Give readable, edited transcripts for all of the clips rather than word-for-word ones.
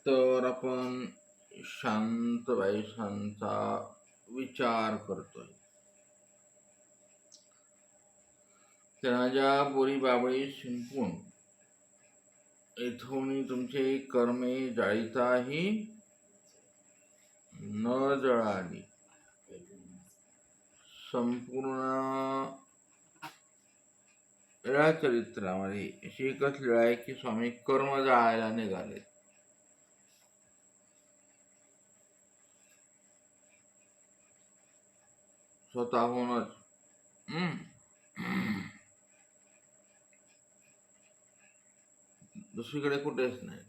तर आपण शांत वैशांचा विचार करतोय. राजा बोरी बाबळी शिंपून येथून तुमचे कर्मे जाळीताही न जळाली. संपूर्ण लीळा चरित्रामध्ये अशी एकच लीळा आहे की स्वामी कर्म जाळायला निघाले. स्वतःहूनच. दुसरीकडे कुठेच नाही.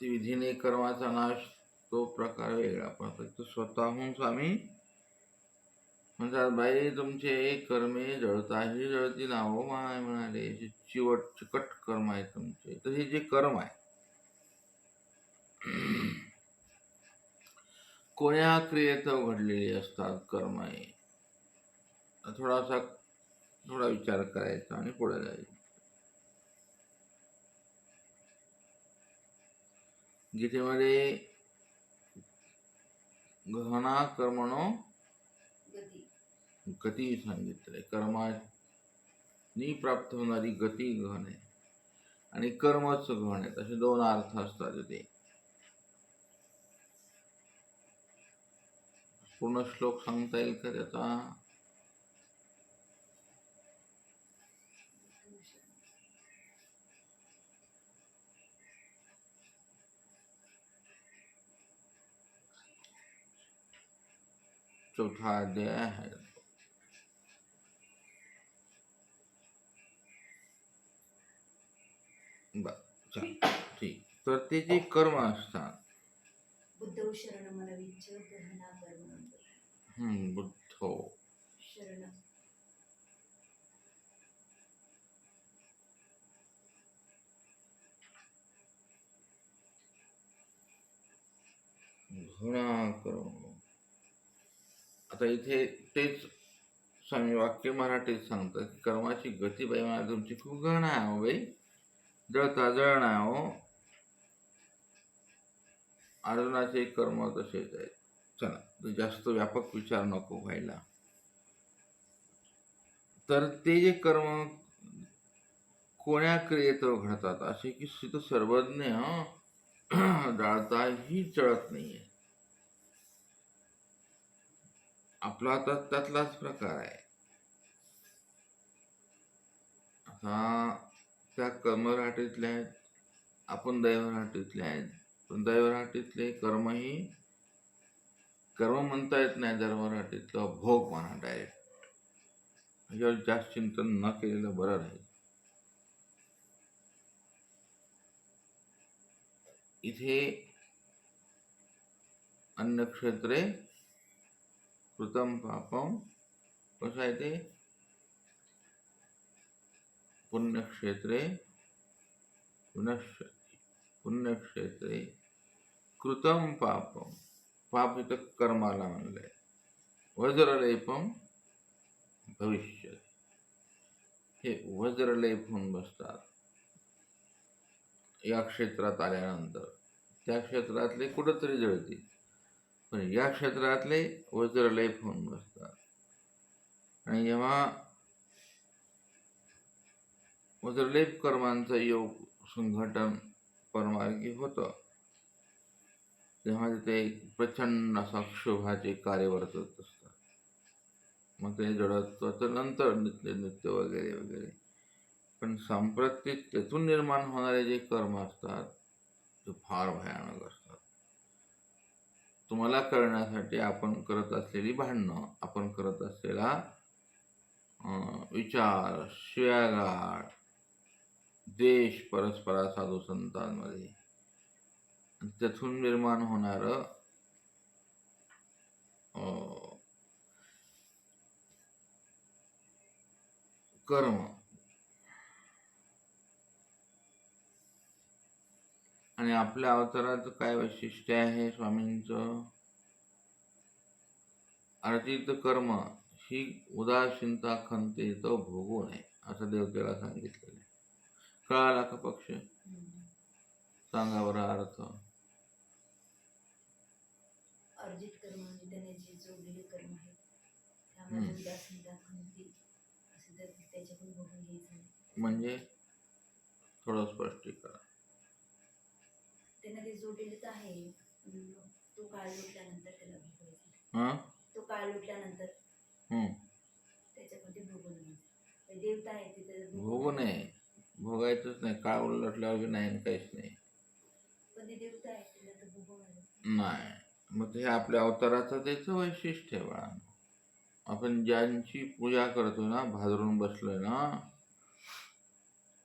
ती विधीने कर्माचा नाश तो प्रकार वेगळा, पण फक्त स्वतःहून स्वामी म्हणतात, बाई तुमचे कर्मे जळताही जळती नावो माय म्हणाले. चिकट कर्म आहे तुमचे. तर हे जे कर्म आहे कोण्या क्रियेत घडलेली असतात कर्म आहे. थोडा विचार करायचा आणि पुढे जायचं. गीतेमध्ये गहना कर्मणो गती सांगितलंय. कर्मानी प्राप्त होणारी गती गहन आहे आणि कर्मच गहन आहे. असे दोन अर्थ असतात ते. पूर्ण श्लोक सांगता येईल का त्याचा? चौथा अध्याय आहे. ठीक. तर ते जे कर्म असतात, बुद्धो शरणमनविच्च गहना कर्म. बुद्धो शरण घृणा कर्म. आता इथे तेच स्वामी वाक्य मराठीत सांगतात की कर्माची गती बाई मला तुमची खूप गहन आहे हो बाई. जळता जळणा हो. अर्जुनाचे कर्म तसेच आहेत. चला, जास्त व्यापक विचार नको व्हायला. तर ते जे कर्म कोण्या क्रियेत घडतात असे की तिथं सर्वज्ञ जाळताही जळत नाहीये. आपला तर त्यातलाच प्रकार आहे. आता त्या कर्मराटीतले आहेत, आपण दैवराटीतले आहेत. पण दैवराटीतले कर्मही कर्म म्हणता येत नाही. धर्मराटीतलं भोग म्हणा डायरेक्ट. ह्याच्यावर जास्त चिंतन न केलेलं बरं राहील. इथे अन्नक्षेत्रे कृतम पापम कसं आहे ते? पुण्यक्षेत्रे विनश्यति. पुण्यक्षेत्रे कृतम पापम. पाप इथं कर्माला म्हणलंय. वज्रलेपम भविष्य. हे वज्रलेप होऊन बसतात या क्षेत्रात आल्यानंतर. त्या क्षेत्रातले कुठंतरी जळतील, पण या क्षेत्रातले वज्रलेप होऊन बसतात. आणि जेव्हा वज्रलेप कर्मांचं योग संघटन परमार्गी होतं तेव्हा तिथे प्रचंड असा क्षोभाचे कार्य वर्तत असतात. मग ते जडत्वाचं नंतर नित्य वगैरे वगैरे. पण सांप्रतिक त्यातून निर्माण होणारे जे कर्म असतात ते फार भयानक असतात. तुम्हाला कळण्यासाठी आपण करत असलेली भांडणं, आपण करत असलेला विचार, शिव्यागाळ, द्वेष परस्परा साधू संतांमध्ये, त्यातून निर्माण होणार कर्म. आणि आपल्या अवताराचं काय वैशिष्ट्य आहे स्वामींचं? अर्जित कर्म ही उदासीनता खंते तो भोगू नये असं देवतेला सांगितलेलं आहे. कळाला का पक्ष? सांगा बरं अर्थ. अर्जित कर्म म्हणजे त्याने जे जोडलेले कर्म आहेत त्यामध्ये उदासीनता खंती असे तर त्याच्याकडून बघून घ्यायचं नाही. म्हणजे थोडं स्पष्टीकरण. त्याने ते जोडलेले तर आहे पण तो काळ लुटल्यानंतर त्याला भोगायचं. हां तो काळ लुटल्यानंतर त्याच्यामध्ये भोगून घ्यायचं. देवता आहे तिथे भोगू नये, भोगायचंच नाही. काळ उलटल्यावर बी नाही आणि काहीच नाही. पण ते देवता आहे तिला तर भोगवणार नाही. मग हे आपल्या अवताराचं त्याचं वैशिष्ट्य आहे बाळा. आपण ज्यांची पूजा करतो ना, भादरून बसलोय ना,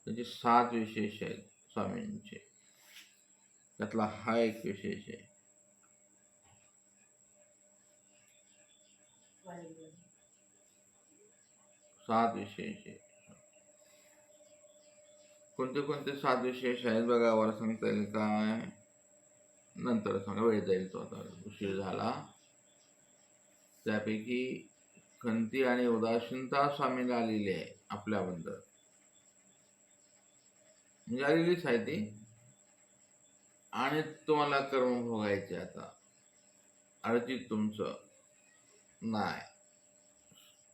त्याचे 7 विशेष आहेत स्वामींचे. त्यातला हा एक विशेष आहे. वाढवलं. 7 विशेष आहे. कोणते कोणते 7 विशेष आहेत बघा. वर सांगता येईल काय? नंतर सांगा, वेळ जाईल तो, आता उशीर झाला. त्यापैकी खंती आणि उदासीनता स्वामीला आलेली आहे आपल्याबद्दल. म्हणजे आलेलीच आहे ती. आणि तुम्हाला कर्म भोगायचे. आता अर्जित तुमचं नाही.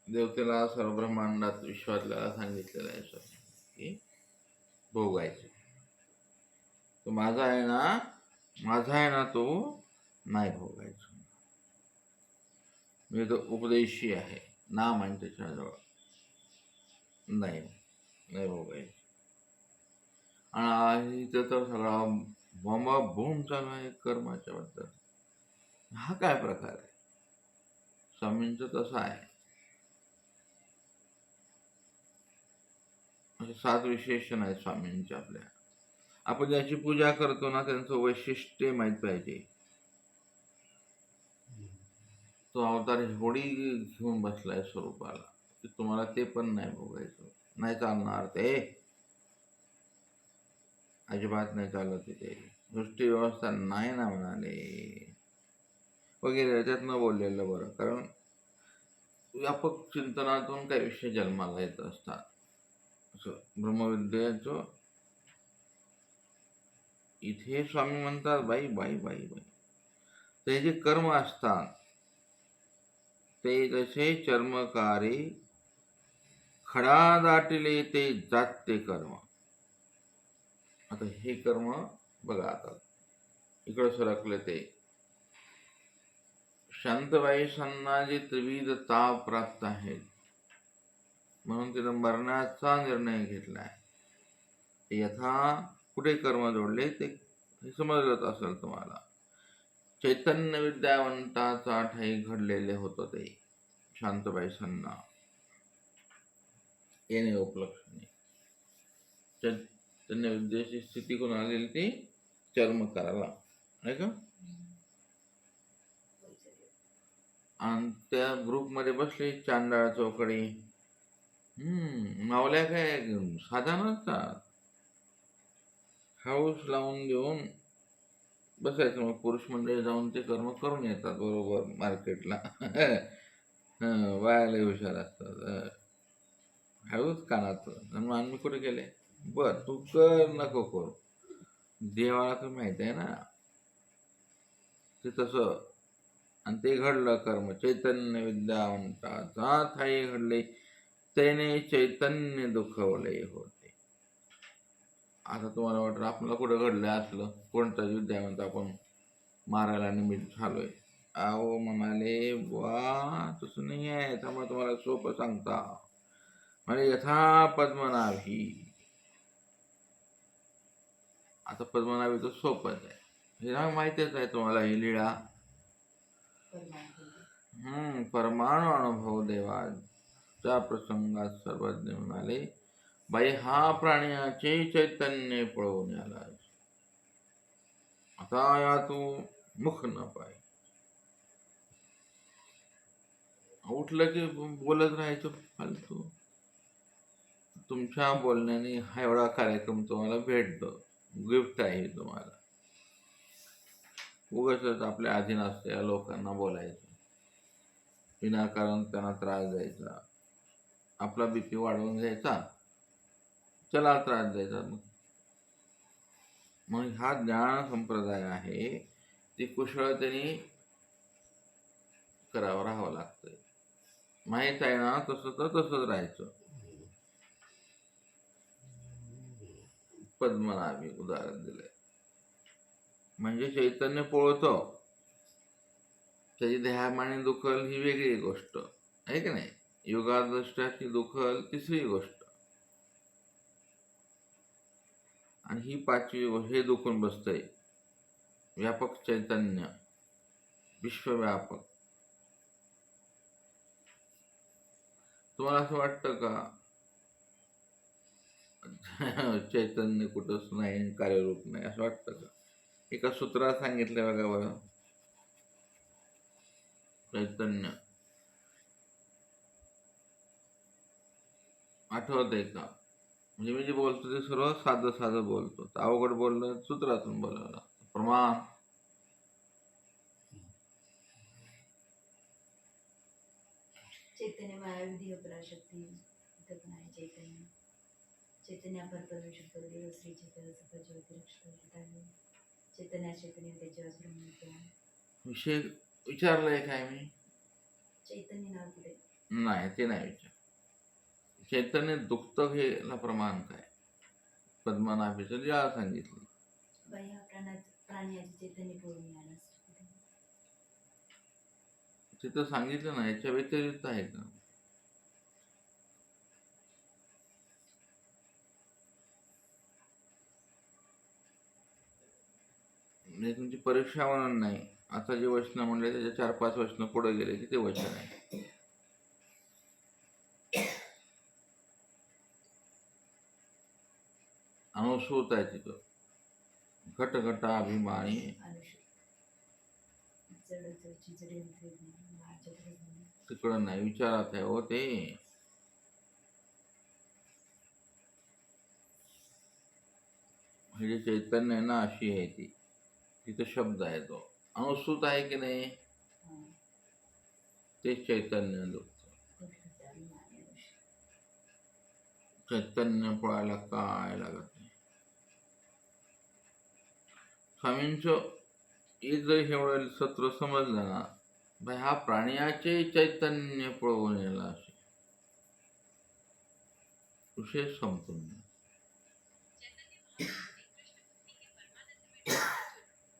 देवतेला सर्व ब्रह्मांडात विश्वातल्याला सांगितलेलं आहे स्वामी की भोगायचे. तो माझा आहे ना, तो नाही भोगायचा. म्हणजे तो उपदेशी आहे, नाम आहे त्याच्याजवळ. नाही भोगायचं. आणि इथं तर सगळा बूम चालू आहे कर्माच्या बद्दल. हा काय प्रकार आहे? स्वामींचं तसं आहे. म्हणजे 7 विशेषण आहेत स्वामींचे आपल्या. आपण ज्याची पूजा करतो ना, त्यांचं वैशिष्ट्य माहीत पाहिजे. तो अवतार होडी घेऊन बसलाय स्वरूपाला की तुम्हाला ते पण नाही भोगायचं. नाही चालणार ते, अजिबात नाही चालत तिथे. सृष्टी व्यवस्था नाही ना म्हणाले वगैरे. त्याच्यात न बोललेलं बरं. कारण व्यापक चिंतनातून काही विषय जन्माला येत असतात. असं ब्रह्मविद्येचं इथे स्वामी म्हणतात, बाई बाई बाई बाई, ते जे कर्म असतात ते जसे चर्मकारी खडा दाटिले ते जाते कर्म. आता हे कर्म बघा. आता इकडं सरकले ते शांतबाई संना जे त्रिविध ताप प्राप्त आहेत म्हणून तिनं मरण्याचा निर्णय घेतलाय. यथा कुठे कर्म जोडले ते समजलंच असेल तुम्हाला. चैतन्य विद्यावंताचा ठाई घडलेले होतं ते शांतबाई संना येणे उपलक्षणी. चैतन्य विद्येची स्थिती कोण आलेली ती चर्मकाराला, नाही का? आणि त्या ग्रुपमध्ये बसले चांडाळ चौकडी. मावल्या काय साधा नसतात. हाऊस लावून देऊन बसायचं. मग पुरुष मंडळी जाऊन ते कर्म करून येतात बरोबर मार्केटला. बायाला हुशार असतात. हाऊस कानाचं. मग आम्ही कुठे गेले, बर तू कर नको करू, देवाला तर माहित आहे ना. ते तसं. आणि ते घडलं कर्म. चैतन्य विद्यावंताचा ठाई घडले त्याने चैतन्य दुखवले होते. आता तुम्हाला वाटतं आपल्याला कुठं घडलं असलं, कोणता विद्यावंत आपण मारायला निमित्त झालोय. अहो म्हणाले बुवा तसं नाही आहे. त्यामुळे तुम्हाला सोपं सांगता. म्हणजे यथा पद्मनाभी. आता पद्मनाभी तर सोपंच आहे, हे माहितीच आहे तुम्हाला. ही लीळा परमाणु अनुभव देवाच्या प्रसंगात सर्वज्ञ म्हणाले, बाई हा प्राण्याचे चैतन्य पळवून आला. आता या तू मुख न पाय. उठलं की बोलत राहायचं फालतू. तुमच्या बोलण्याने हा एवढा कार्यक्रम तुम्हाला भेटतो. गिफ्ट आहे तुम्हाला. उगाच आपल्या अधीन असलेल्या लोकांना बोलायचं, विनाकारण त्यांना त्रास द्यायचा, आपला बीपी वाढवून घ्यायचा, चला त्रास द्यायचा. मग मग हा ज्ञान संप्रदाय आहे ती कुशळतेने करावं राहावं लागतंय. माहीत आहे ना तसं तर तसंच राहायचं. पद्मनाभी उदाहरण दिलंय. म्हणजे चैतन्य पळतं, त्याची देहामाने दुखल ही वेगळी गोष्ट आहे की नाही. योगादृष्ट्याची दुखल तिसरी गोष्ट, आणि ही पाचवी गोष्ट. हे दुखून बसतंय व्यापक चैतन्य, विश्वव्यापक. तुम्हाला असं वाटतं का चैतन्य कुठंच नाही, कार्यरूप नाही, असं वाटतं का? एका सूत्रात सांगितलं बघा बरं, चैतन्य आठवत आहे का? म्हणजे मी जे बोलतो ते सर्व साधं साधं बोलतो, अवघड बोललं सूत्रातून बोलावं लागतं. प्रमाण चैतन्य माया विधी पराशक्ती, इथं पण आहे चैतन्य. चैतन्य अपर परमेश्वर देव श्री चैतन्य सफल ज्योती रक्षित आहे. चैतन्य चैतन्य त्याच्या ब्रह्मज्ञान. विषय विचारलाय काय मी? चैतन्य नाव पुढे नाही, ते नाही विचार. चैतन्य दुखतं हेला प्रमाण काय? पद्मनाभीचं लीळा सांगितली. बाह्य प्राण्याचे चैतन्य पूर्ण ज्ञान असतं. तिथं सांगितलं ना, याच्या व्यतिरिक्त आहे का? म्हणजे तुमची परीक्षा म्हणून नाही. आता जे वचन म्हणले त्याच्या 4-5 वचन पुढे गेले की ते वचन आहे. अनुसूत आहे तिथं. घटघटा अभिमानी तिकडं नाही, विचारात आहे हो ते. हे जे चैतन्य आहे ना, अशी आहे ती. तिथं शब्द आहे तो अनुसूत आहे की नाही, तेच चैतन्य दुखतं. चैतन्य पळायला काय लागत नाही. स्वामींचं एक जरी एवढं सत्र समजलं ना, भाई हा प्राण्याचे चैतन्य पळवून येला असे विशेष संपून.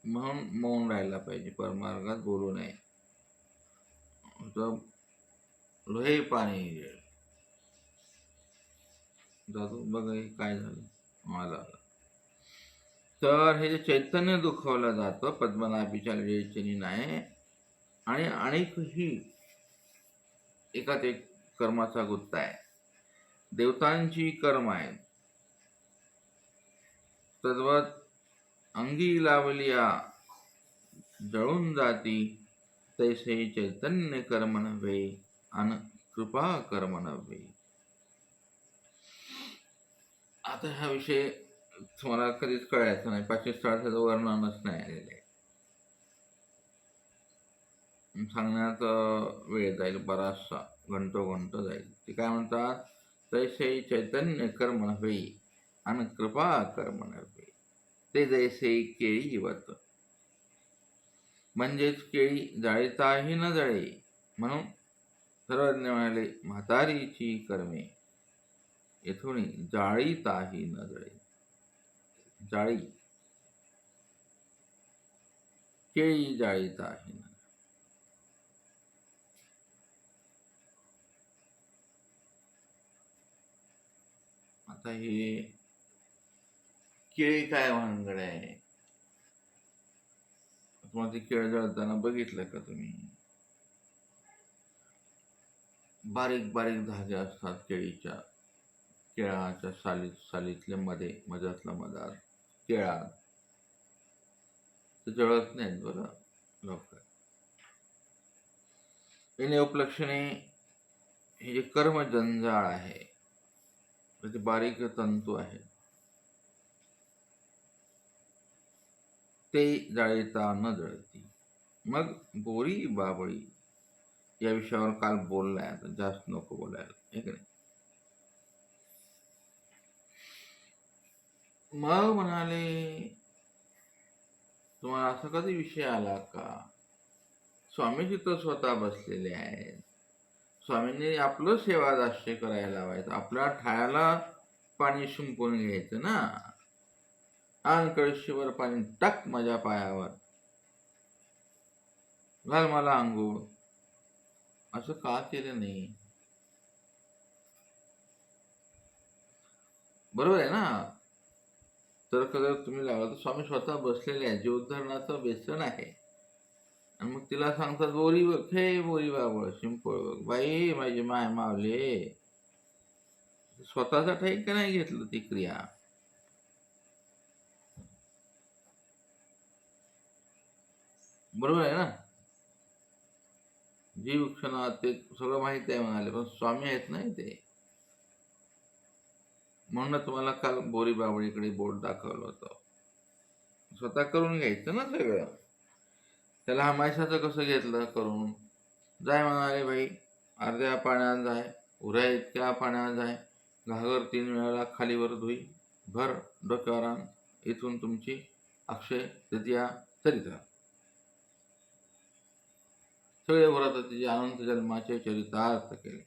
म्हणून मौन राहायला पाहिजे, परमार्गात बोलू नये. लोहे पाणी जातो बघा काय झालं मला. तर हे जे चैतन्य दुखवलं जातं पद्मनाभीच्या लीळेचे नाही, आणि अनेकही एकात एक कर्माचा गुत्ता आहे. देवतांची कर्म आहेत. तद्वत अंगी लावलिया जळून जाती, तैसे चैतन्य कर्म नव्हे अन कृपा कर्म नव्हे. आता हा विषय तुम्हाला कधीच कळायचं नाही, 5 स्थळाचं वर्णनच नाही आलेलं आहे. सांगण्यात वेळ जाईल बराचसा, घंटो जाईल. ते काय म्हणतात, तैसे चैतन्य कर्म नव्हे आणि कृपा कर्म नव्हे, ते जैसे केळी वत. म्हणजेच केळी जाळीताही न जळे, म्हणून सर्वज्ञ म्हणाले म्हातारीची कर्मे येथून जाळीताही न जळे. जाळी केळी जाळीताही न. आता हे केळी काय भानगड आहे? तुम्हाला ती केळ जळताना बघितलं का तुम्ही? बारीक बारीक धागे असतात केळीच्या, केळाच्या सालीतल्या मधातला मधात केळा, ते जळत नाहीत बरं लवकर. याने उपलक्षणे हे जे कर्म जंजाळ आहे, त्याचे बारीक तंतू आहेत, ते जाळीता न जळती. मग बोरी बाबळी या विषयावर काल बोललाय, आता जास्त नको बोलायला, हे की नाही. मग म्हणाले तुम्हाला असा कधी विषय आला का? स्वामी तिथं स्वतः बसलेले आहेत. स्वामींनी आपलं सेवादास्य करायला लावायचं, आपल्या ठायाला पाणी शिंपून घ्यायचं ना. आण कळशीवर पाणी टाक माझ्या पायावर, घाल मला अंघोळ, असं का केलं नाही? बरोबर आहे ना. तर जर तुम्ही लावला तर स्वामी स्वतः बसलेले आहे, जीवोद्धरणाचं बेसन आहे. आणि मग तिला सांगतात बोरी बघ, हे बोरी बाबळ शिंपळ बघ, बाई माझी माय मावले. स्वतःचा ठाई का नाही घेतलं ती क्रिया. बरोबर आहे ना. जीव क्षणात ते सगळं माहिती आहे म्हणाले, पण स्वामी आहेत नाही ते. म्हणून तुम्हाला काल बोरी बाबळीकडे बोट दाखवलं होतं. स्वतः करून घ्यायचं ना सगळं. त्याला हमायसाचं कसं घेतलं करून? जाय म्हणाले बाई, अर्ध्या पाण्यात जाय, उऱ्या इतक्या पाण्यात जाय, घागर 3 वेळेला खालीवर धुई, भर डोक्यावर आण, इथून तुमची अक्षय तृतीया चरित्र. सगळे व्रत तिचे अनंत जन्माचे चरितार्थ केले.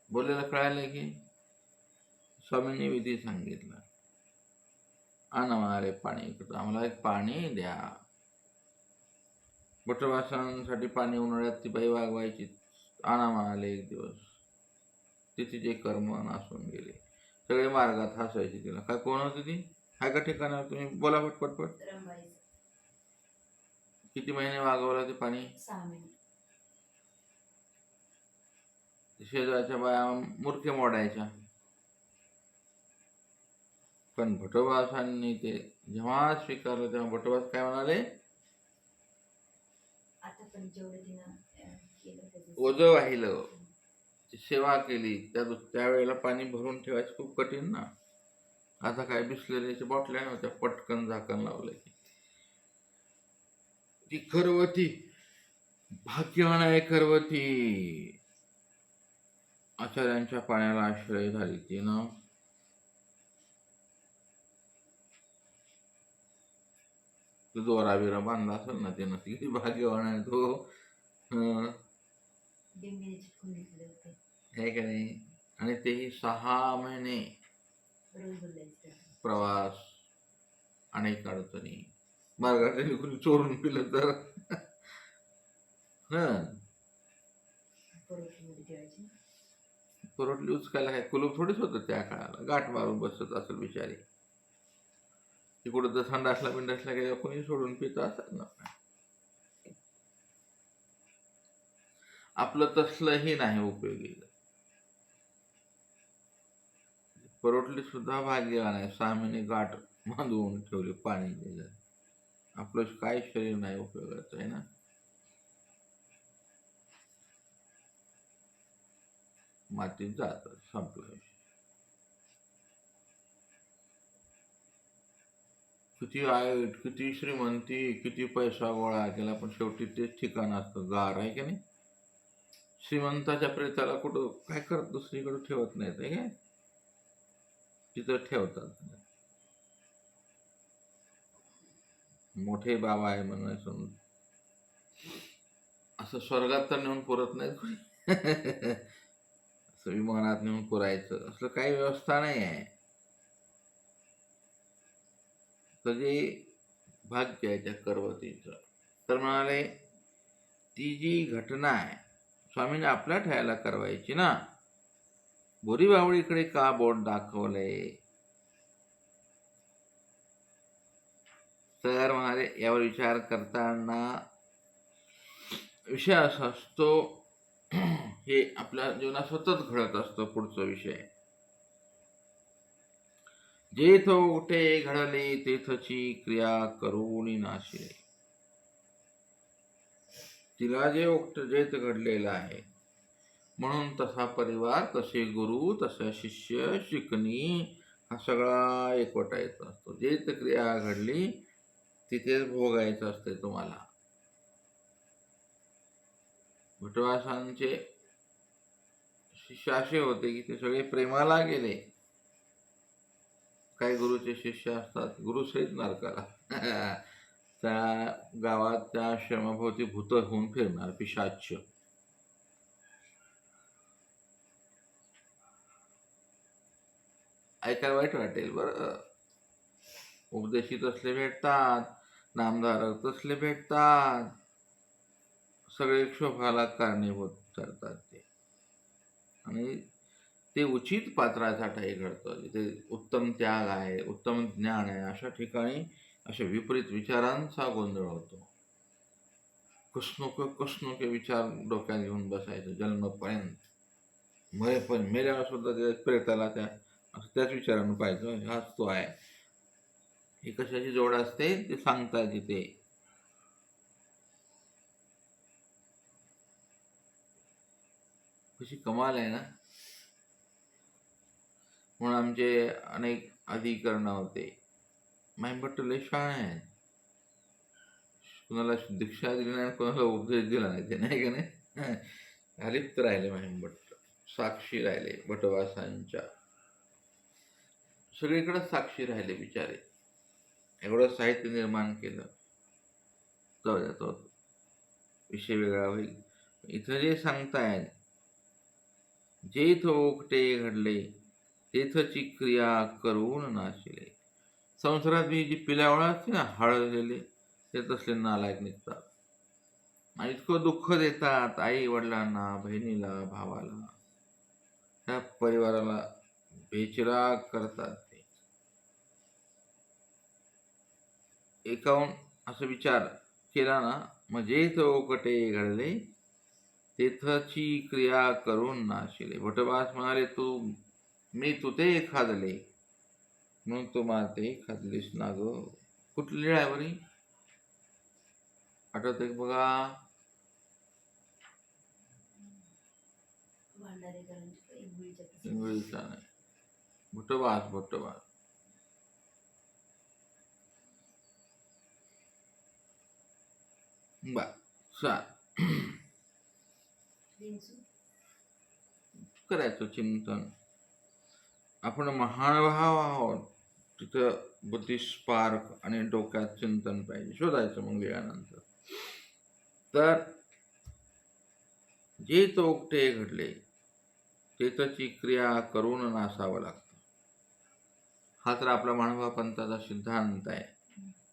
बोललेलं कळालं की स्वामींनी विधी सांगितला. आणा म्हणाले पाणी, आम्हाला एक पाणी द्या. बटवासांसाठी पाणी उन्हाळ्यात ती बाई वागवायची. आणा म्हणाले एक दिवस. ती तिचे कर्म नासून गेले. सगळे मार्गात हसायचे तिला. काय कोण होती ती? हाय का ठिकाणावर? तुम्ही बोला पटपट. रंबाईचं. किती महिने वागवलं ते पाणी? 6 महिने. शेजारच्या बाया मूर्खे मोडायच्या. पण भटोबासांनी ते जेव्हा स्वीकारलं तेव्हा भटोबास काय म्हणाले? आता पण जेवढं तिनं केलं त्याचं ओझं वाहिलं, सेवा केली, त्यावेळेला पाणी भरून ठेवायचं खूप कठीण ना. आता काय बिसलेल्याच्या बॉटल्या नव्हत्या, पटकन झाकण लावलं की. ती खरवती भाग्यवान आहे. खरवती आचार्यांच्या पाण्याला आश्रय झाली ती ना. दोरा बिरा बांधला असेल ना त्यानं. ती भाग्यवान आहे तो. डिंबीने चिटकून घेतले होते. हे का नाही. आणि तेही 6 महिने रोज बोलायचं. प्रवास, अनेक अडचणी, मार्गात कोणी चोरून पिलं तर परोठीमध्ये ठेवायची. परोटली उचकायला काय कुलूप थोडीच होतं त्या काळाला. गाठ मारून बसत असेल बिचारी. ती कुठं तर संडासला बिंडासला गेल्यावर कोणी सोडून पित असेल ना. आपलं तसलंही नाही उपयोगी. परोटली सुद्धा भाग्यवान आहे. 6 महिने गाठ बांधून ठेवली पाणी दिलं. आपलं काय शरीर नाही उपयोगाचं आहे ना. मातीत जात संपलं. किती आयट, किती श्रीमंती, किती पैसा गोळा केला, पण शेवटी तेच ठिकाण असतं गार, आहे की नाही. श्रीमंताच्या प्रेताला कुठं काय करत दुसरीकडे ठेवत नाहीत, आहे काय, तिथं ठेवतात. मोठे बाबा आहे म्हणायचं, असं स्वर्गात तर नेऊन पुरत नाही कोणी. असं विमानात नेऊन पुरायचं असलं काही व्यवस्था नाही आहे. तर जे भाग्य आहे त्या करवतीचं. तर म्हणाले ती जी घटना आहे स्वामीने आपल्या ठायला करवायची ना. बोरी बावळीकडे का बोट दाखवलंय? तर म्हणाले यावर विचार करताना विषय असा असतो, हे आपल्या जीवनात सतत घडत असतो. पुढचा विषय, जेथ उठे घडले तेथची क्रिया करून नाशिले. तिला जे जेथ घडलेलं आहे म्हणून तसा परिवार, तसे गुरु, तसा शिष्य, शिकणी, हा सगळा एकवटा येत असतो. जेथ क्रिया घडली तिथेच भोगायचं असते तुम्हाला. भटवासांचे शिष्य असे होते की ते सगळे प्रेमाला गेले. काही गुरुचे शिष्य असतात गुरुसहित नरकाला. त्या गावात त्या आश्रमाभोवती भूत होऊन फिरणार, पिशाच. ऐकायला वाईट वाटेल बरं. उपदेशित असले भेटतात, नामधारक तसले भेटतात, सगळे क्षोभाला कारणीभूत ठरतात ते. आणि ते उचित पात्रासाठी घडतं, जिथे उत्तम त्याग आहे, उत्तम ज्ञान आहे, अशा ठिकाणी अशा विपरीत विचारांचा गोंधळ होतो. कसनो के विचार डोक्यात घेऊन बसायचं जन्मपर्यंत, मरेपर्यंत. मेल्यावर सुद्धा त्या प्रेताला असं त्याच विचारानं पाहिजे, हाच तो आहे. ही कशाची जोड असते ते सांगतात तिथे. कशी कमाल आहे ना. म्हणून आमचे अनेक अधिकरण होते. माहीमभट्ट लय शहाणे आहेत. कुणाला दीक्षा दिली नाही, कोणाला उपदेश दिला नाही, ते नाही का नाही. अलिप्त राहिले माहीमभट्ट, साक्षी राहिले भटवासांच्या. सगळीकडे साक्षी राहिले बिचारे. एवढं साहित्य निर्माण केलं. जाऊ द्या, तो विषय वेगळा होईल. इथं जे सांगतायत, जे थोकटे घडले तेथची क्रिया करून नाशिले. संसारात ही जी पिल्यावळा असते ना, हळदलेले, ते तसले नालायक निघतात. आणि इतकं दुःख देतात आई वडिलांना, बहिणीला, भावाला, त्या परिवाराला बेचिराग करतात ते. एकाहून असं विचार केला ना, म्हणजे थोकटे घडले तेथची क्रिया करून नाशिले. भटवास म्हणाले, मी तुते खादले म्हणून तू माते खादलीस ना ग. कुठली लीळ आहे बरी, आठवते बघा. इंग्रजीचा नाही, भटवास. बर, करायचं चिंतन. आपण महानुभाव आहोत, तिथं बुद्धी स्पार्क आणि डोक्यात चिंतन पाहिजे, शोधायचं मग वेळानंतर. तर जे तोकटे घडले तेथची क्रिया करून नासावं लागतं. हा तर आपला महानुभाव पंथाचा सिद्धांत आहे.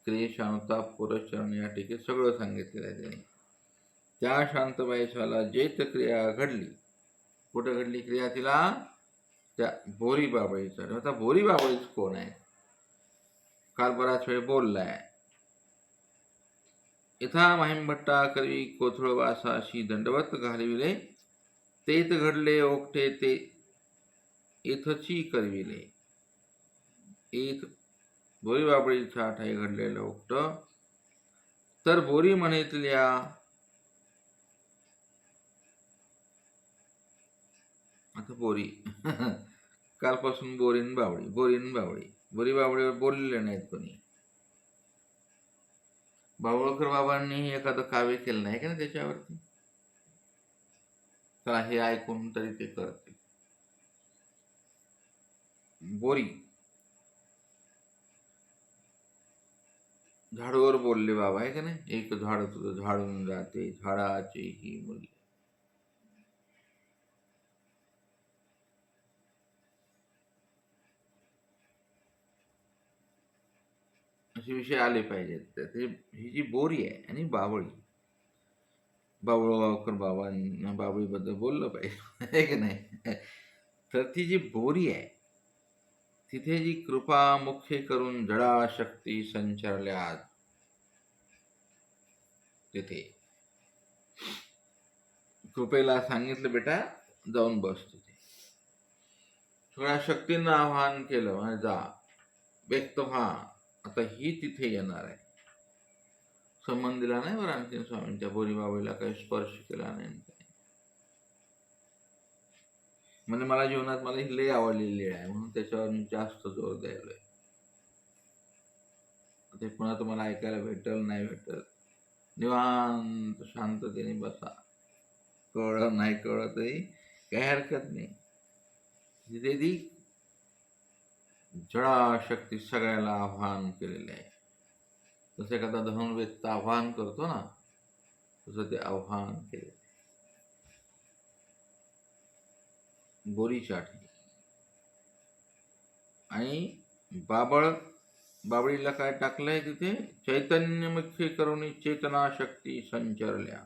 क्रियेशानुताप पुरश्चरण या ठिकाणी सगळं सांगितलेलं आहे त्याने. त्या शांतबाईला जेत क्रिया घडली. कुठं घडली क्रिया तिला? त्या बोरी बाबळीचा. आता बोरी बाबळीच कोण आहे? काल बराच वेळ बोललाय. यथा माहीमभट्टा करवी कोथळवासाशी दंडवत घालविले, तेथ घडले ओकटे ते इथची करविले. इथ बोरी बाबळीचा ठाई घडलेलं ओकट. तर बोरी म्हणितल्या आता बोरी कालपासून बोरी बावळी. बोरी बावळीवर बोललेले नाहीत कोणी. बावळकर बाबांनी एखादं काव्य केलं नाही का ना त्याच्यावरती, तर हे ऐकून तरी ते करते. बोरी झाडूवर बोलले बाबा, आहे का नाही. एक झाड तुझं झाडून जाते, झाडाचे ही मूल्य. असे विषय आले पाहिजेत. ही जी बोरी आहे आणि बावळी, बावळगावकर बाबांना बावळीबद्दल बोललं पाहिजे, आहे की नाही. तर ती जी बोरी आहे, तिथे जी कृपा मुख्य करून जडाशक्ती संचारल्या. तिथे कृपेला सांगितलं, बेटा जाऊन बस तिथे. सगळ्या शक्तींना आवाहन केलं, आणि जा व्यक्त व्हा. आता ही तिथे येणार आहे. संबंध दिला नाही बरं आणखीन स्वामींच्या. बोरी बाबळीला काही स्पर्श केला नाही. म्हणजे मला जीवनात मला ही लई आवडलेली आहे, म्हणून त्याच्यावर मी जास्त जोर द्यायलोय. ते पुन्हा तुम्हाला ऐकायला भेटल नाही भेटल, निवांत शांततेने बसा. कळलं नाही कळलं तरी काही हरकत नाही. तिथे ती जडाशक्ती सगळ्याला आव्हान केलेले आहे. जसं एखादा धनुर्वेद आव्हान करतो ना, तसं ते आव्हान केले बोरीच्या आठवणी. आणि बाबळीला काय टाकलंय तिथे, चैतन्यमुखी करुणी चेतना शक्ती संचरल्या.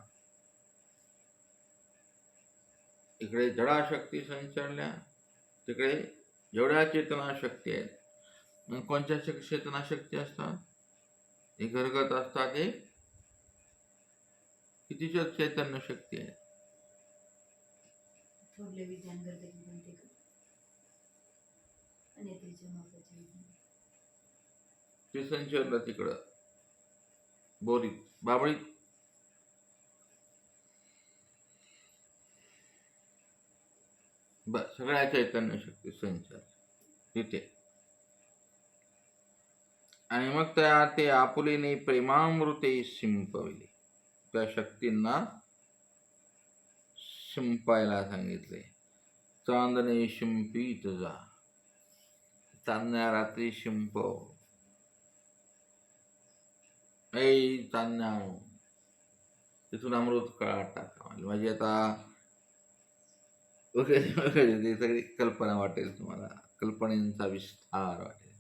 इकडे जडाशक्ती संचरल्या, तिकडे जेवढ्या चेतना शक्ती आहेत. मग कोणत्या चेतना शक्ती असतात, हे घरगत असतात. हे किती चैतन्य शक्ती आहे. थोरले विज्ञान करते की म्हणते का आणि तिच्या मापाचे विज्ञान ते संचरलं तिकडं बोरीत बाबळीत. सगळ्या चैतन्य शक्ती संचार तिथे. आणि मग त्या ते आपुलीने प्रेमामृते शिंपविले. त्या शक्तींना शिंपायला सांगितले. चांदणे शिंपीत जा, चांदण्या रात्री शिंपव. ऐ चांदण्या, तिथून अमृत काळात टाका. म्हणजे आता वगैरे वगैरे ती सगळी कल्पना वाटेल तुम्हाला, कल्पनेचा विस्तार वाटेल.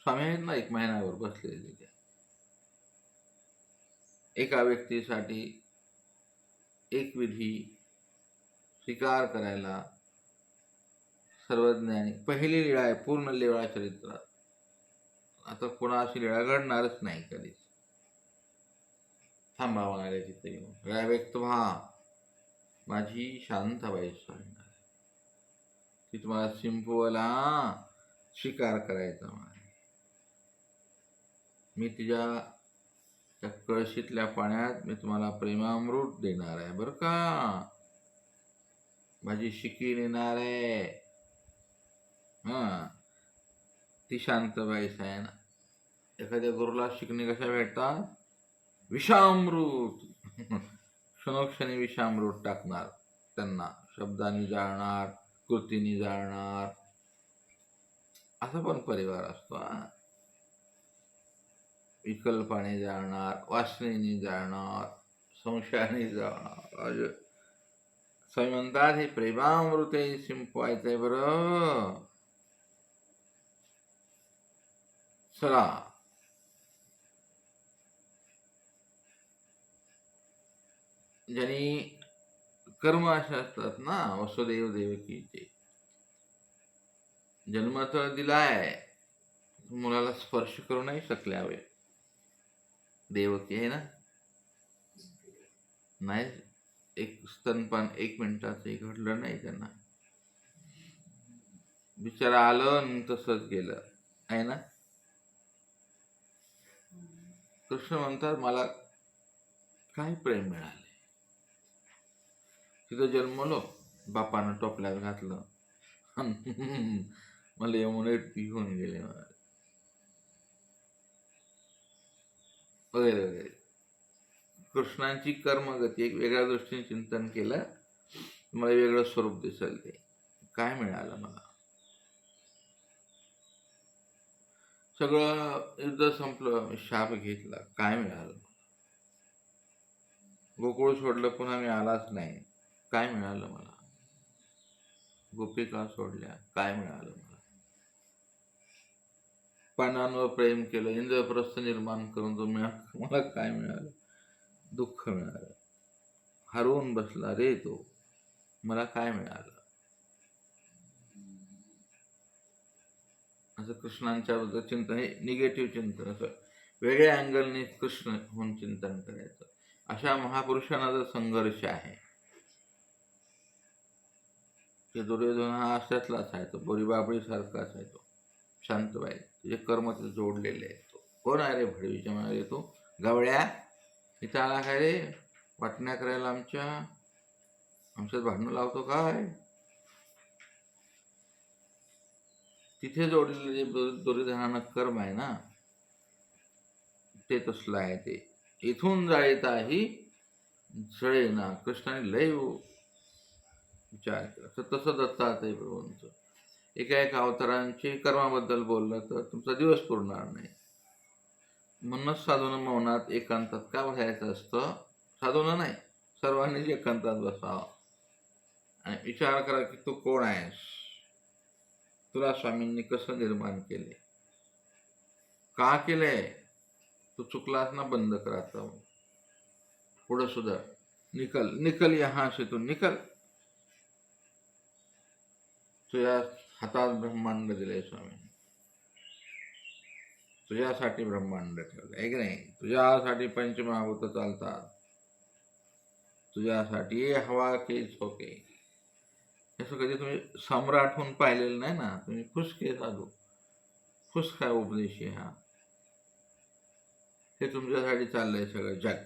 स्वामी आहेत ना, एक महिनाभर बसलेले तिथे. एका व्यक्तीसाठी एक विधी स्वीकार करायला सर्वज्ञानी. पहिली लीळा आहे पूर्ण लीळा चरित्रात. आता कोणाशी लीळा घडणारच नाही कधीच. थांबा म्हणाले तिथे येऊन, लीळा व्यक्त व्हा. माझी शांताबाई सांगणार, ती तुम्हाला शिंपवायला स्वीकार करायचा म्हणाले. मी तिच्या त्या कळशीतल्या पाण्यात मी तुम्हाला प्रेमामृत देणार आहे बरं का. माझी शिकी नेणार आहे. ती शांताबाईच आहे ना. एखाद्या गुरुला शिकणे कशा भेटतात, विषामृत. क्षणोक्षणी विषामृत टाकणार त्यांना. शब्दांनी जाळणार, कृतीने जाळणार. असा पण परिवार असतो. विकल्पाने जाळणार, वासनेने जाळणार, संशयाने जाळणार. स्वामी म्हणतात हे प्रेमामृते शिंपवायचंय बरं. चला. ज्यांनी कर्म असे असतात ना, वसुदेव देवकीचे. जन्म तर दिलाय, मुलाला स्पर्श करू नाही शकल्यावे. देवकी आहे ना, नाही एक स्तनपान 1 मिनिटाचं घडलं नाही त्यांना. बिचारा आलं आणि तसंच गेलं आहे ना. कृष्ण म्हणतात मला काय प्रेम मिळाले. तिथं जन्मलो, बापानं टोपल्यात घातलं, मला यमुनेत घेऊन गेले वगैरे वगैरे. कृष्णांची कर्मगती एक वेगळ्या दृष्टीने चिंतन केलं, मला वेगळं स्वरूप दिसेल. ते काय मिळालं मला. सगळं युद्ध संपलं, शाप घेतला, काय मिळालं. गोकुळ सोडलं, पुन्हा मी आलाच नाही, काय मिळालं मला. गोपिका सोडल्या, काय मिळालं मला. पानांवर प्रेम केलं, इंद्रप्रस्थ निर्माण करून तो मला काय मिळालं. दुःख मिळालं. हरवून बसला रे तो, मला काय मिळालं. असं कृष्णांच्या बद्दल चिंतन, हे निगेटिव्ह चिंतन, असं वेगळ्या अँगलने कृष्ण होऊन चिंतन करायचं. अशा महापुरुषांना जर संघर्ष आहे. ते दुर्योधन हा अशातलाच आहे, तो बोरीबाबळी सारखाच आहे. तो शांतबाई, तुझे कर्म ते जोडलेले आहेत. तो कोण आहे रे भडवीच्या म्हणाले, तो गवळ्या इथं आला काय रे, वाटण्या करायला आमच्यात भांडणं लावतो काय. तिथे जोडलेले जे दुर्योधनानं कर्म आहे ना, ते तसलं आहे. ते इथून जायताही जळेना. कृष्णाने लय विचार केला. तसं दत्तात्रय प्रभूंचं एका एका अवतारांची कर्माबद्दल बोललं तर तुमचा दिवस पुरणार नाही. म्हणूनच साधून मौनात एकांतात का बसायचं असतं? साधून नाही, सर्वांनीच एकांतात बसावं आणि विचार करा की तू कोण आहेस, तुला स्वामींनी कसं निर्माण केले, का केलंय, तू चुकलास ना, बंद कर आता, पुढं सुधार, निकल निकल यहाँ से, तू निकल. तुझ्या हातात ब्रह्मांड दिले स्वामी, तुझ्यासाठी ब्रह्मांड ठेवलं आहे की नाही, तुझ्यासाठी पंचमहाभूत चालतात, तुझ्यासाठी हवा के झोके. असं कधी तुम्ही सम्राट होऊन पाहिलेलं नाही ना, तुम्ही फुसके साधू, फुसका उपदेशी हा, हे तुमच्यासाठी चाललंय सगळं जग.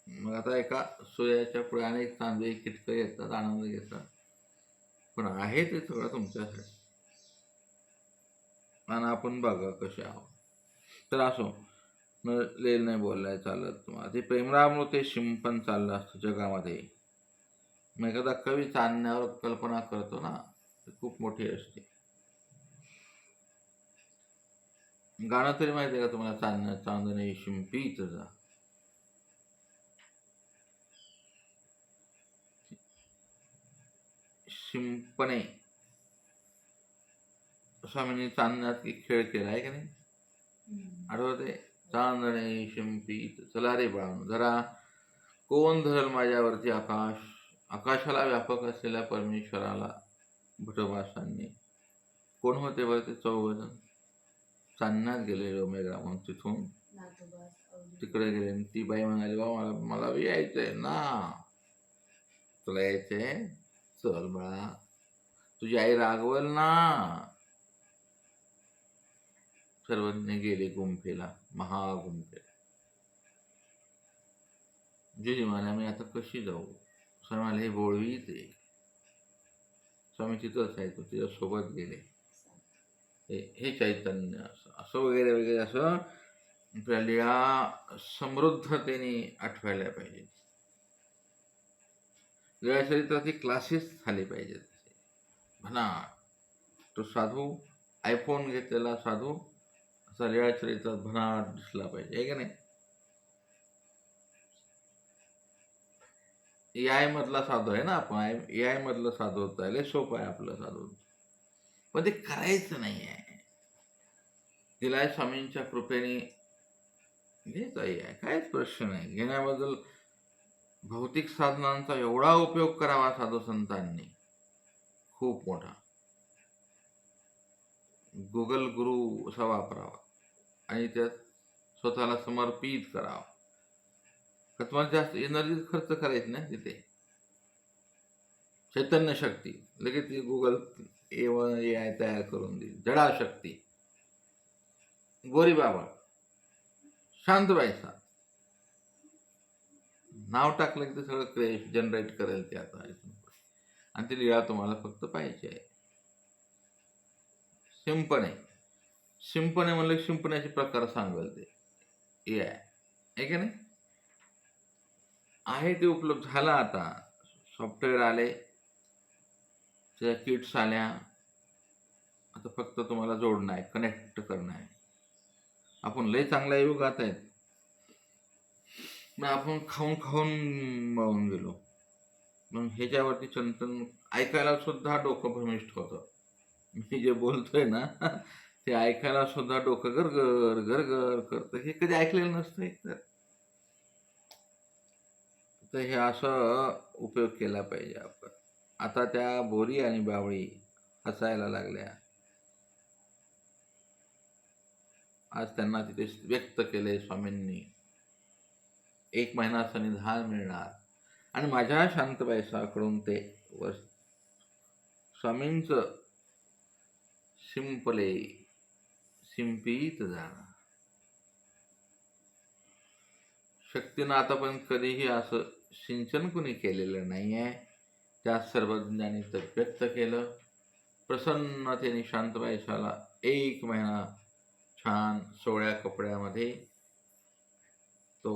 मग आता एका सूर्याच्या पुढे अनेक चांदे किटकं येतात, आनंद घेतात, पण आहे ते सगळं तुमच्यासाठी. आणि आपण बघा कसे आहोत. तर असो, न लेल नाही बोललाय चालत तुम्हाला, ते प्रेमरामृते शिंपण चाललं असतं जगामध्ये. मग एखादा कवी चांदण्यावर कल्पना करतो ना, ती खूप मोठी असते. गाणं तरी माहिती आहे का तुम्हाला, चांदणे शिंपीत जा. शिंपणे, स्वामींनी चांदण्यात एक खेळ केला आहे की नाही, आठवते? चांदणे शिंपीत, चला रे बाळांनो जरा, कोण धरल माझ्यावरती आकाश, आकाशाला व्यापक असलेल्या परमेश्वराला भटभासांनी. कोण होते बरं ते चौघजण? चांदण्यात गेले डोमेग्रामहून, तिथून तिकडे गेले. ती बाई म्हणाली, बा मला मला बी यायचंय ना. तुला यायचंय, चल बाळा, तुझी आई रागवल ना. सर्वज्ञ गेले गुंफेला, महागुंफेला. जे म्हणाले, आम्ही आता कशी जाऊ? स्वामी हे बोळवीच आहे. स्वामी तिथंच आहे, तो तिच्या सोबत गेले. हे चैतन्य असं वगैरे वगैरे, असं आपल्या लीळा समृद्धतेने आठवायला पाहिजे. लीळा चरित्राचे क्लासेस झाले पाहिजेत. म्हणा तो साधू, आयफोन घेतलेला साधू असा लीळा चरित्रात भनाट दिसला पाहिजे, आहे का नाही? AI मधला साधू आहे ना आपण, AI मधलं साधू होता, लय सोपं आहे आपलं साधू, पण ते करायचं नाही आहे. दिलाय स्वामींच्या कृपेने, घेताही आहे, काहीच प्रश्न नाही घेण्याबद्दल. भौतिक साधनांचा एवढा उपयोग करावा साधू संतांनी, खूप मोठा. गुगल गुरु असा वापरावा आणि त्यात स्वतःला समर्पित करावं. का तुम्हाला जास्त एनर्जी खर्च करायची नाही तिथे. चैतन्य शक्ती लगेच गुगल AI तयार करून देईल. जडा शक्ती, गोरी बाबा, शांत व्हायचा, नाव टाकलं की ते सगळं क्रेश जनरेट करेल ते आता. आणि ती लीळा तुम्हाला फक्त पाहिजे आहे. शिंपणे, शिंपणे म्हणलं शिंपण्याचे प्रकार सांगेल ते AI, आहे की नाही? आहे ते उपलब्ध झालं आता, सॉफ्टवेअर आले, त्या किट्स आल्या, आता फक्त तुम्हाला जोडणं आहे, कनेक्ट करणं आहे. आपण लय चांगल्या युगात आहेत, मग आपण खाऊन खाऊन मळून गेलो. मग ह्याच्यावरती चिंतन ऐकायला सुद्धा डोकं भ्रमिष्ठ होतं. मी जे बोलतोय ना ते ऐकायला सुद्धा डोकं गरगर गरगर करतं. हे कधी ऐकलेलं नसतं एकतर. तर हे असं उपयोग केला पाहिजे आपण. आता त्या बोरी आणि बावळी हसायला लागल्या. आज त्यांना तिथे व्यक्त केले स्वामींनी, 1 महिना सन्निधान मिळणार. आणि माझ्या शांतबाई साकडून ते स्वामींचं शिंपले शिंपीत जाणार. शक्तीनं आतापर्यंत कधीही असं सिंचन कुणी केलेलं नाही आहे. त्या सर्वज्ञांनी तर व्यक्त केलं. प्रसन्नतेने शांतबाई साला 1 महिना छान सोळ्या कपड्यामध्ये तो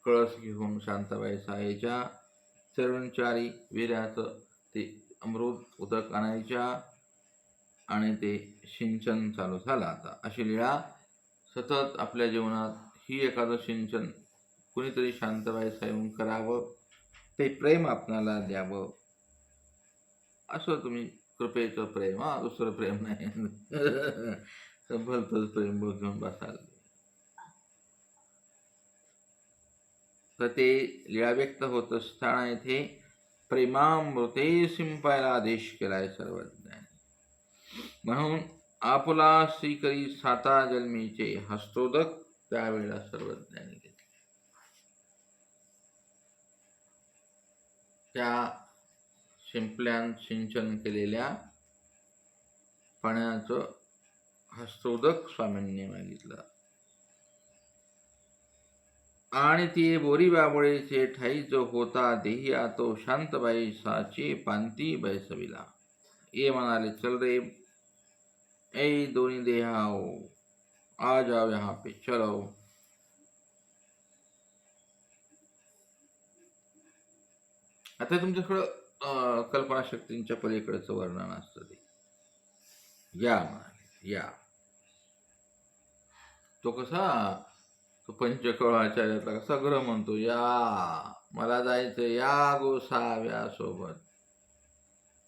कळस घेऊन शांताबाई साहेच्या चरणचारी वीर्याचं ते अमृत उदक आणायच्या आणि ते सिंचन चालू झालं. आता अशी लीळा सतत आपल्या जीवनात ही एखादं सिंचन कुणीतरी शांतबाई येऊन करावं, ते प्रेम आपणाला द्यावं, असं तुम्ही कृपेचं प्रेम, दुसरं प्रेम नाही. तर भलतंच प्रेम घेऊन बसाल. तर ते लीळा व्यक्त होत असताना इथे प्रेमामृते शिंपायला आदेश केलाय सर्वज्ञानी. म्हणून आपुला श्रीकरी साता जन्मीचे हस्तोदक त्यावेळेला सर्वज्ञानी घेतले. त्या शिंपल्यात सिंचन केलेल्या पाण्याचं हस्तोदक स्वामींनी मागितलं. आणि ती बोरी बाबळेचे ठाई जो होता देही आतो शांतबाई साचे पांती बैसविला. ये म्हणाले, चल रे ऐ दोन्ही देहाओ, आ जाओ यहाँ पे, चलो. आता तुमच्याकडं कल्पनाशक्तींच्या पलीकडचं वर्णन असतं ते. या म्हणाले, या. तो कसा, तो पंचकळाचार्यातला कसा ग्रह म्हणतो, या मला जायचंय, या गोसाव्या सोबत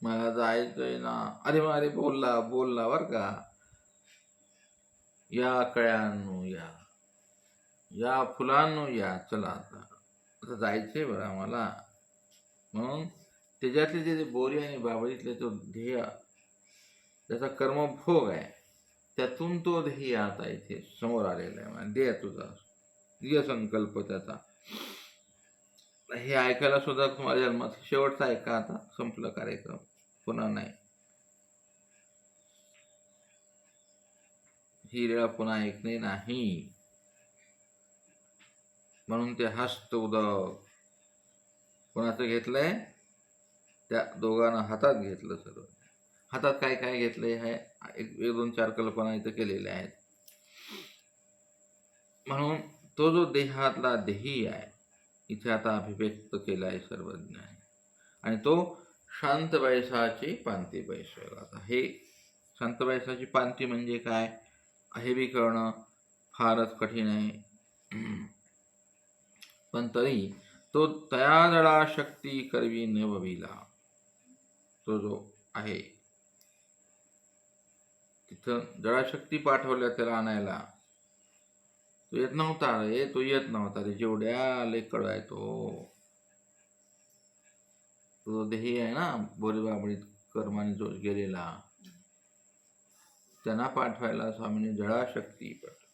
मला जायचंय ना. अरे मारे बोलला बर का. या कळ्यांनो या, या फुलांनो या, चला आता जायचंय बरं आम्हाला. म्हणून त्याच्यातले जे बोरी आणि बाबळीतले तो ध्येय, त्याचा कर्मभोग आहे, त्यातून तो ध्येय आता इथे समोर आलेला आहे. ध्येय तुझा ध्येय संकल्प त्याचा. हे ऐकायला सुद्धा तुम्हाला जन्मात शेवटचा ऐका, आता संपलं कार्यक्रम, पुन्हा नाही. ही लीळा पुन्हा ऐकणे नाही. म्हणून ते हस्त उदक कोणाचं घेतलंय, त्या दोघांना हातात घेतलं. सर्व हातात काय काय घेतलंय आहे, एक दोन चार कल्पना इथं केलेल्या आहेत. म्हणून तो जो देहातला देही आहे इथे आता अभिव्यक्त केला आहे सर्वज्ञानी. आणि तो शांत बैसाची पांती बैसवला. आता हे शांत बैसाची पांती म्हणजे काय, हे बी कळणं फारच कठीण आहे. पण तरी तो तया जडा शक्ती करवी नवविला, तो जो आहे तिथं जडाशक्ती पाठवल्या त्याला आणायला. तो येत नव्हता रे, तो येत नव्हता रे. जेवढ्या लेकड आहे तो देही आहे ना, बोरी बाबळीत कर्माने जो गेलेला, त्यांना पाठवायला स्वामीने जडाशक्ती पाठवली.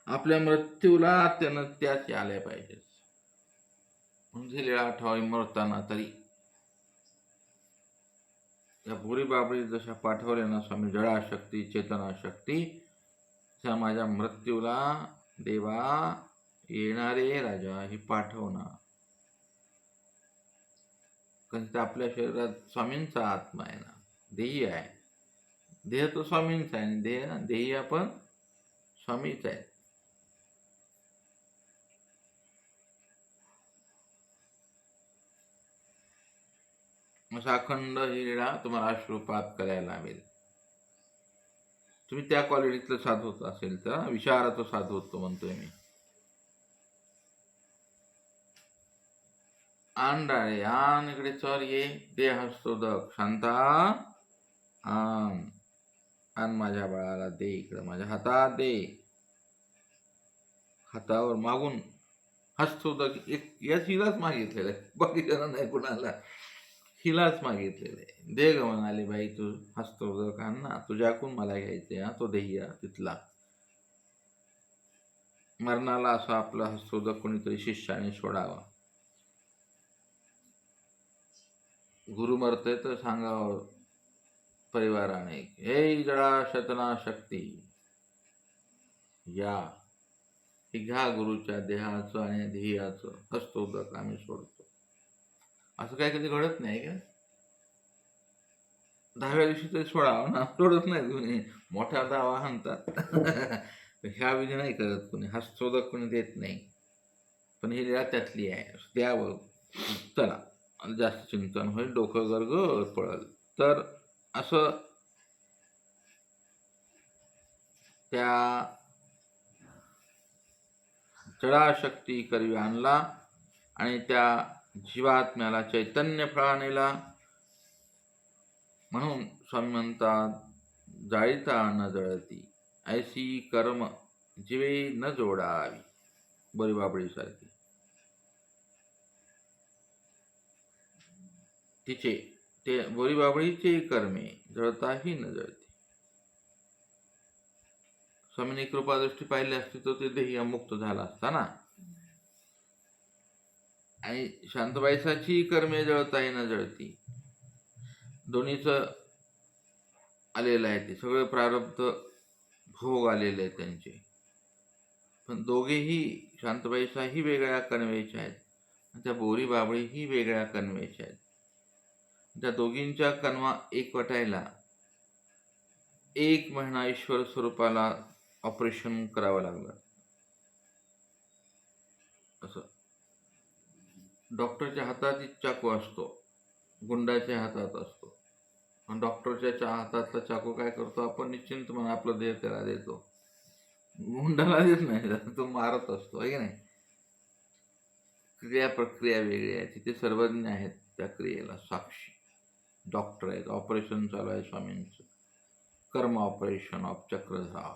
आपल्या मृत्यूला त्यानं त्याच आल्या पाहिजे. म्हणजे लीळा आठवावी मरताना तरी. या बोरी बाबळीत जशा पाठवल्या ना स्वामी जडाशक्ती चेतनाशक्ती, त्या माझ्या मृत्यूला देवा येणारे राजा ही पाठवणार. कारण ते आपल्या शरीरात स्वामींचा आत्मा आहे ना, देही आहे. देह तो स्वामींचा आहे आणि देही आपण स्वामीच आहे. असा अखंड ही लीळा तुम्हाला अश्रुपात करायला लावेल. तुम्ही त्या क्वालिटीतलं साधू होत असेल तर, विचाराचं साधू होतो म्हणतोय मी. आण डाळे आण, इकडे चल, ये, दे हस्तोदक, शांता आण, आण माझ्या बाळाला दे, इकडे माझ्या हातात दे. हातावर मागून हस्तोदक एक याच हिलाच मागितलेलं आहे, बाकीच्यानं नाही कुणाला, हिलाच मागितलेलं आहे. दे ग म्हणाले बाई, तू हस्तोदक आण ना, तुझ्याकून मला घ्यायचे हा तो देही तिथला. मरणाला असं आपलं हस्तोदक कोणीतरी शिष्याने सोडावा. गुरु मरते तर सांगावं परिवाराने, हे जडा शतना शक्ती या, हे घ्या गुरुच्या देहाचं आणि ध्येयाचं हस्तोदक आम्ही सोडतो. असं काय कधी घडत नाही का? 10व्या दिवशी तरी सोडावं ना, सोडत नाही कोणी. मोठा दावा हाणतात. ह्या विधी नाही करत कोणी, हस्तोदक कोणी देत नाही. पण ही लीळा त्यातली आहे, द्यावं. चला जास्त चिंतन होईल, डोकं गरगळ पळल. तर असं त्या जडाशक्ती करवी आणला आणि त्या जीवात्म्याला चैतन्य फळानेला. म्हणून स्वामी म्हणतात, जाळीता न जळती ऐसी कर्म जीवे न जोडावी. बळीबाबळीसारखी तिचे ते बळीबाबळीचे कर्मे जळताही न जळती. स्वामींनी कृपादृष्टी पाहिली असती तर ते देही अमुक्त झाला असता ना. आणि शांतबाईसाची कर्मे जळताही न जळती. दोन्हीचं आलेलं आहे, ते सगळे प्रारब्ध भोग आलेले आहेत त्यांचे. पण दोघेही, शांतबाईसाही वेगळ्या कन्वेच्या आहेत आणि त्या बोरी बाबळीही वेगळ्या कन्वेच्या आहेत. त्या दोघींच्या कन्वा एकवटायला 1 महिना ईश्वर स्वरूपाला ऑपरेशन करावं लागलं. असं डॉक्टरच्या हातात चाकू असतो, गुंडाच्या हातात असतो. पण डॉक्टरच्या हातातला चाकू काय करतो, आपण निश्चिंत म्हणून आपलं देह त्याला देतो, गुंडाला देत नाही, तो मारत असतो, आहे की नाही. क्रिया प्रक्रिया वेगळी आहे. तिथे सर्वज्ञ आहेत त्या क्रियेला साक्षी डॉक्टर आहेत. ऑपरेशन चालू आहे स्वामींचं, कर्म ऑपरेशन ऑफ चक्रधरा.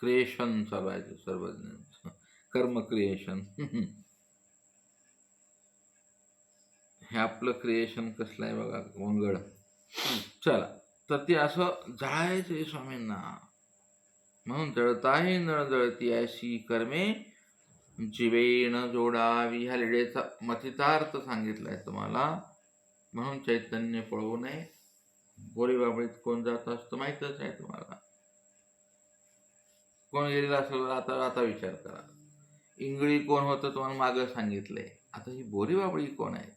क्रिएशन चालू आहे सर्वज्ञांचं, कर्म क्रिएशन. हे आपलं क्रिएशन कसलं आहे बघा, वंगळ. चला, तर ते असं जायचं स्वामींना. म्हणून जळताही न जळती ऐशी कर्मे जीवेन जोडावी. ह्या लिडेचा मथितार्थ सांगितलाय तुम्हाला. म्हणून चैतन्य पळवू नये. गोरी बाबळीत कोण जात असतं माहीतच आहे तुम्हाला. कोण गेलेला असेल आता आता विचार करा. इंगळी कोण होतं तुम्हाला मागं सांगितलंय. आता ही बोरी बाबळी कोण आहे,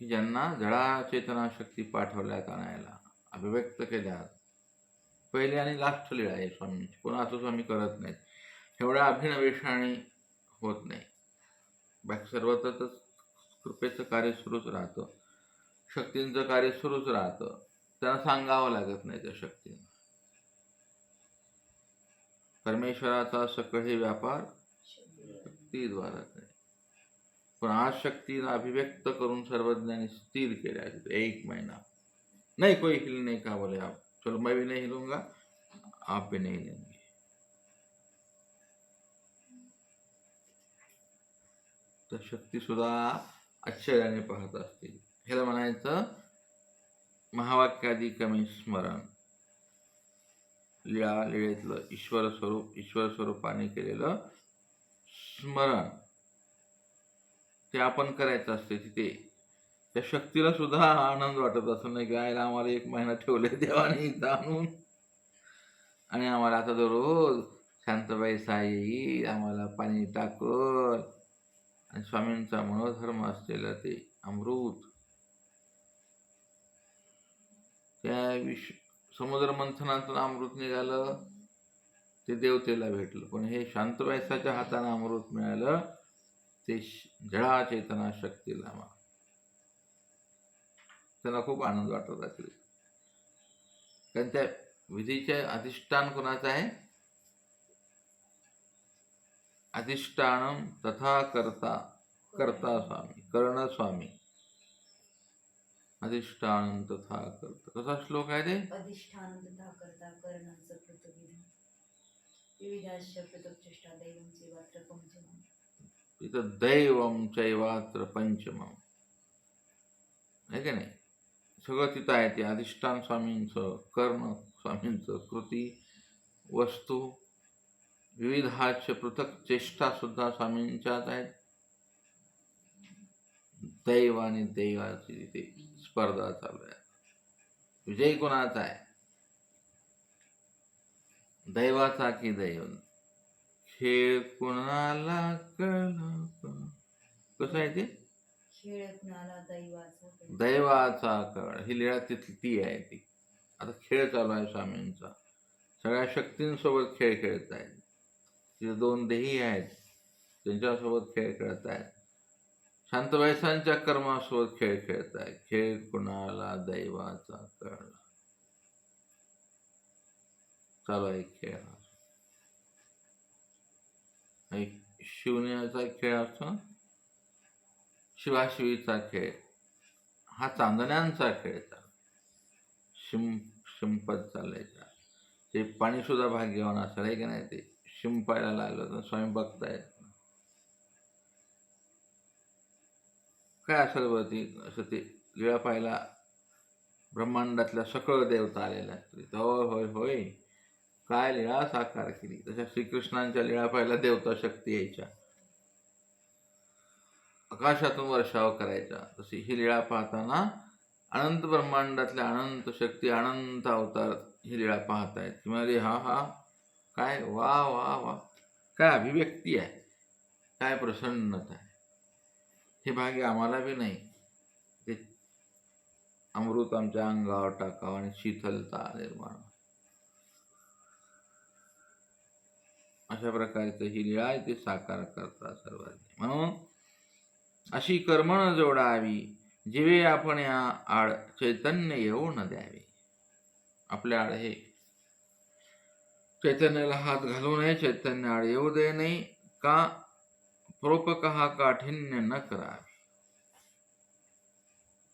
की ज्यांना जडा चेतना शक्ती पाठवल्यात आणायला, अभिव्यक्त केल्यात. पहिली आणि लास्ट लीळा आहे स्वामींची. कोण असं स्वामी करत नाहीत, एवढ्या अभिनवेशाने होत नाही. बाकी सर्वत्रच कृपेचं कार्य सुरूच राहतं, शक्तींचं कार्य सुरूच राहतं. त्यांना सांगावं लागत नाही त्या शक्तींना. परमेश्वराचा सकळही व्यापार शक्तीद्वारा आहे. पण आज शक्तीला अभिव्यक्त करून सर्वज्ञानी स्थिर केल्या. 1 महिना नहीं कोई हिलने का बोले आप, चलो मैं भी नहीं हिलूंगा, आप भी नहीं हिलेंगे. तर शक्ती सुद्धा आश्चर्याने पाहत असतील. ह्याला म्हणायचं महावाक्यादी कमी स्मरण. लीळा लीळेतलं ईश्वर स्वरूपाने केलेलं स्मरण ते आपण करायचं असते. तिथे त्या शक्तीला सुद्धा आनंद वाटत असं नाही की आयला आम्हाला 1 महिना ठेवले देवाने इथं आणून, आणि आम्हाला आता दररोज शांतबाई साई येईल, आम्हाला पाणी टाकल, आणि स्वामींचा मनोधर्म असलेलं ते अमृत त्या समुद्र मंथनातून अमृत निघालं, ते देवतेला भेटलं. पण हे शांतबाईसाच्या हाताने अमृत मिळालं, ते जडा चेतना शक्तीला. त्याला खूप आनंद वाटत असेल. कारण त्या विधीचे अधिष्ठान कोणाचं आहे? अधिष्ठानम तथा करता स्वामी, कर्ण स्वामी. अधिष्ठानम तथा करता, कसा श्लोक आहे ते? अधिष्ठानं तथा कर्ता करणाचं पृथ्वीधम विविधाश्च पृथक् चेष्टा दैवं चैवात्र पंचमम्. तिथं दैवम चैवात्र पंचमम् आहे की नाही. सगळं तिथं आहे. ते अधिष्ठान स्वामींचं, कर्ण स्वामींचं, कृती वस्तू विविधाच पृथक चेष्टा सुद्धा स्वामींच्याच आहेत. दैव आणि दैवाची तिथे स्पर्धा चालू आहे. विजय कोणाचा आहे? दैवाचा की दैव? खेळ कुणाला कळला. कसं आहे ते? खेळ कुणाला दैवाचा दैवाचा कळ. ही लीळा तिथली ती आहे ती. आता खेळ चालू आहे स्वामींचा. सगळ्या शक्तींसोबत खेळ खेळत आहेत. तिथे 2 देही आहेत, त्यांच्यासोबत खेळ खेळत आहेत. शांतबाईसांच्या कर्मासोबत खेळ खेळत आहेत. खेळ कुणाला दैवाचा कळला. चालू आहे खेळ हा. एक शिवण्याचा खेळ असतो, शिवाशिवीचा खेळ. हा चांदण्यांचा खेळ चालला. शिंपत चालायचा. ते पाणी सुद्धा भाग्यवान असेल आहे की नाही, ते शिंपायला लागलं तर स्वामी बघतायत. काय असेल बरं ती, असं ते लीळा पाहायला ब्रह्मांडातल्या सकळ देवता आलेल्या असतील. होय होय होय, काय लीळा साकार केली. तशा श्रीकृष्णांच्या लीळा पाहायला देवता शक्ती यायच्या, आकाशातून वर्षाव करायचा. तशी ही लीळा पाहताना अनंत ब्रह्मांडातल्या अनंत शक्ती, अनंत अवतार ही लीळा पाहतायत. ती म्हणाली हा हा, काय वा वा वा, काय अभिव्यक्ती आहे, काय प्रसन्नता आहे. हे भाग्य आम्हाला बी नाही. ते अमृत आमच्या अंगावर टाकावं आणि शीतलता निर्माण. अशा प्रकारचं ही लीळा ते साकार करतात सर्वांनी. म्हणून अशी कर्मण जोडावी, जीवे आपण या आड चैतन्य येऊ न द्यावे. आपल्या आड हे चैतन्याला हात घालू नये, चैतन्य आड येऊ दे नाही. का प्रोपक हा काठिन्य न करावे.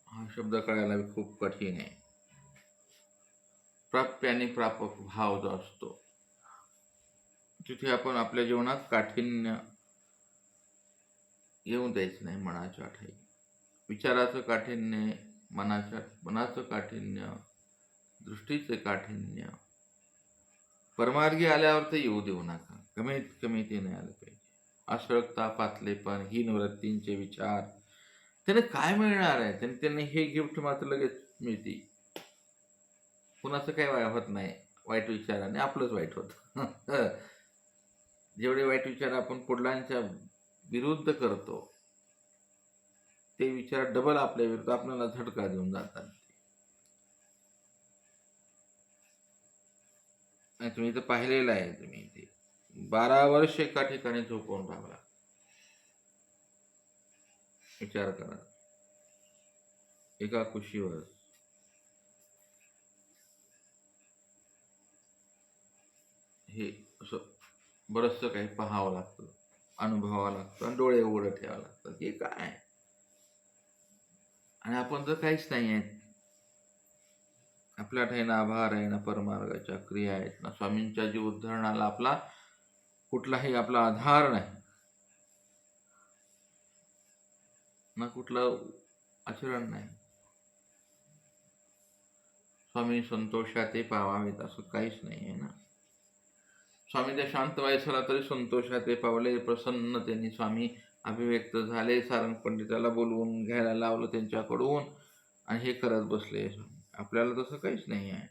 हा शब्द कळायला खूप कठीण आहे. प्राप्य आणि प्रापक भाव जो असतो, तिथे आपण आपल्या जीवनात काठिन्य येऊ द्यायचं नाही. मनाच्या ठाई विचाराचं काठिन्य, मनाचं काठिन्य, दृष्टीचे काठिन्य परमार्गी आल्यावर ते येऊ देऊ नका. कमीत कमी ते नाही आलं पाहिजे. अश्रकता, पातलेपण, हीन वृत्तींचे विचार, त्याने काय मिळणार आहे. त्यांनी हे गिफ्ट मात्र लगेच मिळते. कुणाचं काय होत नाही वाईट विचाराने, आपलंच वाईट होतं. जेवढे वाईट विचार आपण पुढल्यांच्या विरुद्ध करतो, ते विचार डबल आपल्या विरुद्ध आपल्याला झटका देऊन जातात. तुम्ही इथं पाहिलेलं आहे. तुम्ही इथे 12 वर्ष एका ठिकाणी झोपून राहिला. विचार करा, एका कुशीवर. हे असं बरंचसं काही पाहावं लागतं, अनुभवावं लागतं आणि डोळे उघडं ठेवावं लागतं. हे काय, आणि आपण तर काहीच नाही आहेत. आपल्या ठाई ना आभार आहे, ना परमार्गाच्या क्रिया आहेत, ना स्वामींच्या जीव उद्धरणाला आपला कुठलाही आपला आधार नाही, ना कुठलं आचरण नाही. स्वामी संतोषाते पावावेत असं काहीच नाही आहे ना. स्वामी त्या शांत व्हायला तरी संतोषाते पावले. प्रसन्नतेने स्वामी अभिव्यक्त झाले. सारंग पंडिताला बोलवून घ्यायला लावलं त्यांच्याकडून, आणि हे करत बसले. आपल्याला तसं काहीच नाही आहे.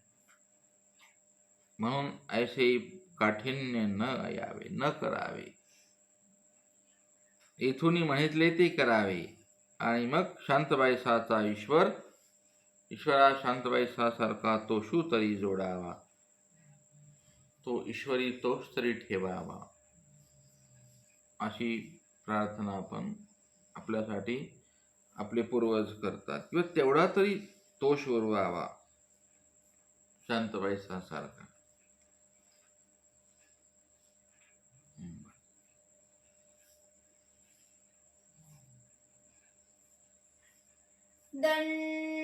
म्हणून ऐसे काठिन्य न यावे, न करावे. इथून म्हणितले ते करावे. आणि मग शांतबाईसाचा ईश्वरा शांतबाईसासारखा तोषू तरी जोडावा, तो ईश्वरी तोष तरी ठेवावा, अशी प्रार्थना आपण आपल्यासाठी आपले पूर्वज करतात. किंवा तेवढा तरी तोष उरवावा शांतबाईसासारखा. दंड